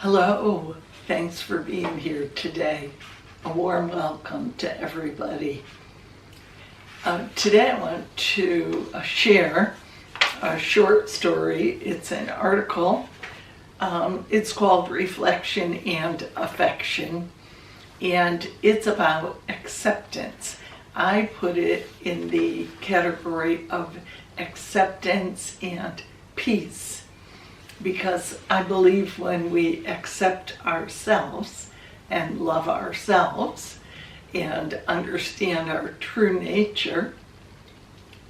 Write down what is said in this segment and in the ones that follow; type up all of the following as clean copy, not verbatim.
Hello, thanks for being here today. A warm welcome to everybody. Today I want to share a short story. It's an article. It's called Reflection and Affection, and it's about acceptance. I put it in the category of acceptance and peace, because I believe when we accept ourselves and love ourselves and understand our true nature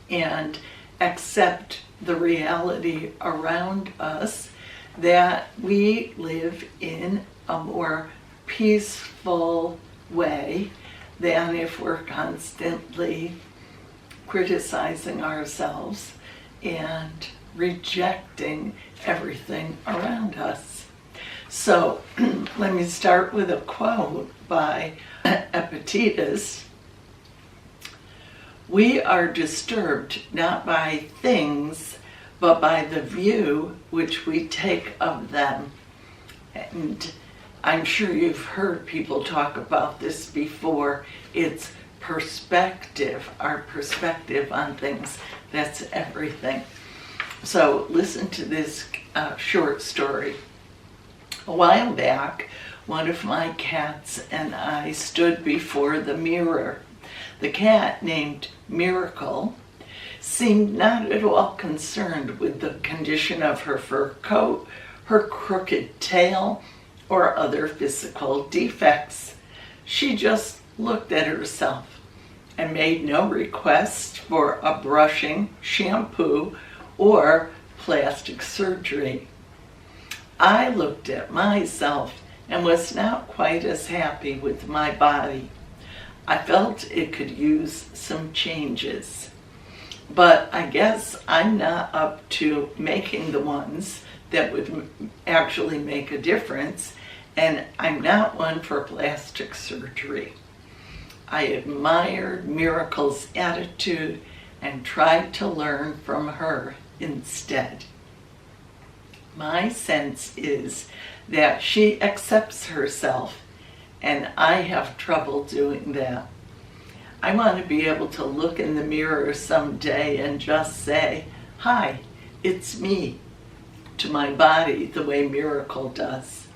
and accept the reality around us, that we live in a more peaceful way than if we're constantly criticizing ourselves and rejecting everything around us. So let me start with a quote by Epictetus. "We are disturbed not by things, but by the view which we take of them." And I'm sure you've heard people talk about this before. It's perspective, our perspective on things. That's everything. So listen to this short story. A while back, one of my cats and I stood before the mirror. The cat, named Miracle, seemed not at all concerned with the condition of her fur coat, her crooked tail, or other physical defects. She just looked at herself and made no request for a brushing, shampoo, or plastic surgery. I looked at myself and was not quite as happy with my body. I felt it could use some changes, but I guess I'm not up to making the ones that would actually make a difference, and I'm not one for plastic surgery. I admired Miracle's attitude and tried to learn from her instead. My sense is that she accepts herself, and I have trouble doing that. I want to be able to look in the mirror someday and just say, "Hi, it's me," to my body the way Miracle does.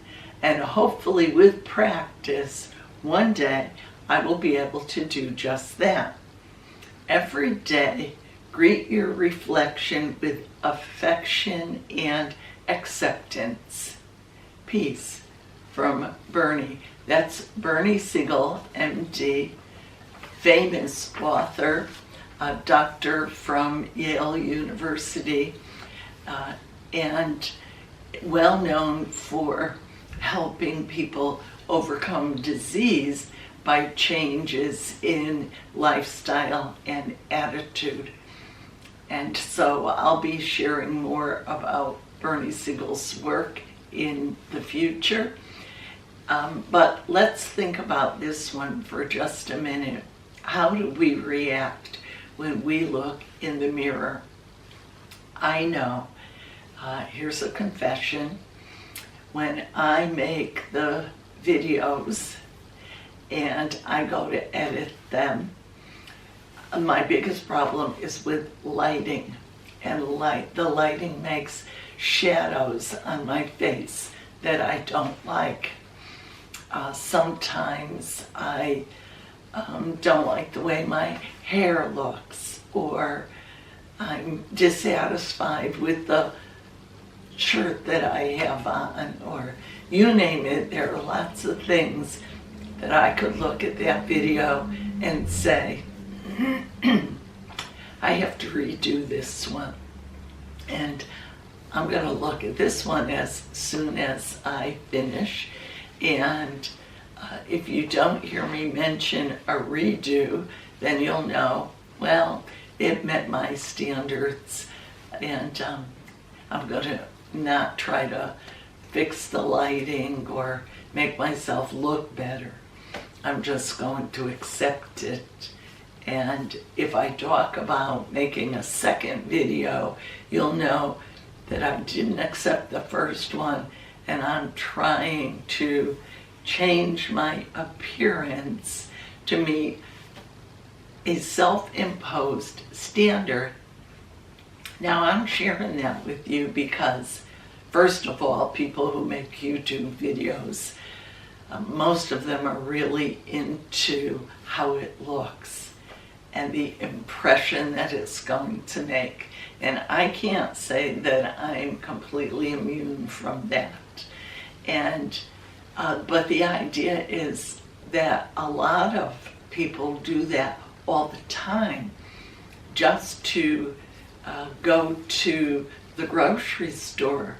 And hopefully with practice, one day I will be able to do just that. Every day, greet your reflection with affection and acceptance. Peace, from Bernie. That's Bernie Siegel, MD, famous author, a doctor from Yale University, and well known for helping people overcome disease by changes in lifestyle and attitude. And so I'll be sharing more about Bernie Siegel's work in the future. But let's think about this one for just a minute. How do we react when we look in the mirror? I know. Here's a confession. When I make the videos and I go to edit them, my biggest problem is with lighting. And the lighting makes shadows on my face that I don't like. Sometimes I don't like the way my hair looks, or I'm dissatisfied with the shirt that I have on, or you name it. There are lots of things that I could look at that video and say, I have to redo this one. And I'm going to look at this one as soon as I finish. And if you don't hear me mention a redo, then you'll know, well, it met my standards. And I'm going to not try to fix the lighting or make myself look better. I'm just going to accept it. And if I talk about making a second video, you'll know that I didn't accept the first one and I'm trying to change my appearance to meet a self-imposed standard. Now I'm sharing that with you because, first of all, people who make YouTube videos, most of them are really into how it looks and the impression that it's going to make. And I can't say that I'm completely immune from that. And but the idea is that a lot of people do that all the time just to go to the grocery store.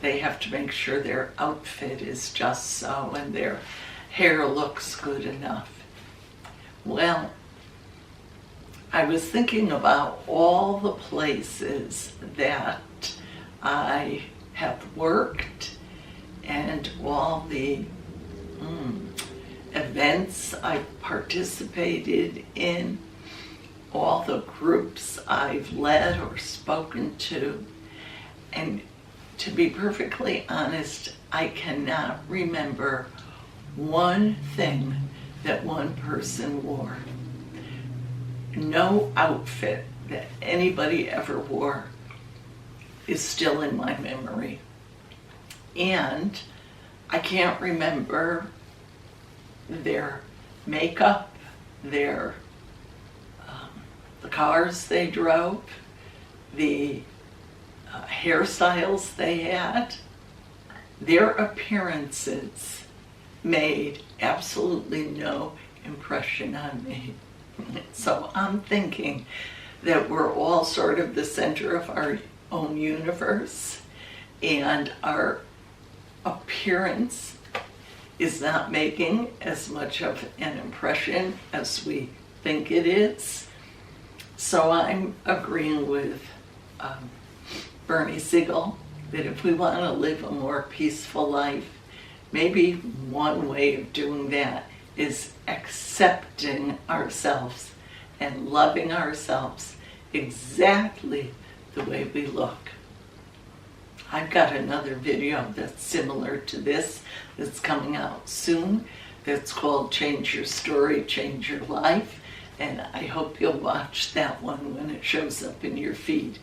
They have to make sure their outfit is just so and their hair looks good enough. Well, I was thinking about all the places that I have worked and all the events I've participated in, all the groups I've led or spoken to, and to be perfectly honest, I cannot remember one thing that one person wore. No outfit that anybody ever wore is still in my memory. And I can't remember their makeup, the cars they drove, the hairstyles they had. Their appearances made absolutely no impression on me. So I'm thinking that we're all sort of the center of our own universe, and our appearance is not making as much of an impression as we think it is. So I'm agreeing with Bernie Siegel that if we want to live a more peaceful life, maybe one way of doing that is accepting ourselves and loving ourselves exactly the way we look. I've got another video that's similar to this that's coming out soon that's called Change Your Story, Change Your Life, and I hope you'll watch that one when it shows up in your feed.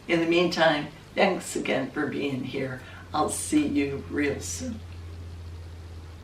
In the meantime, thanks again for being here. I'll see you real soon.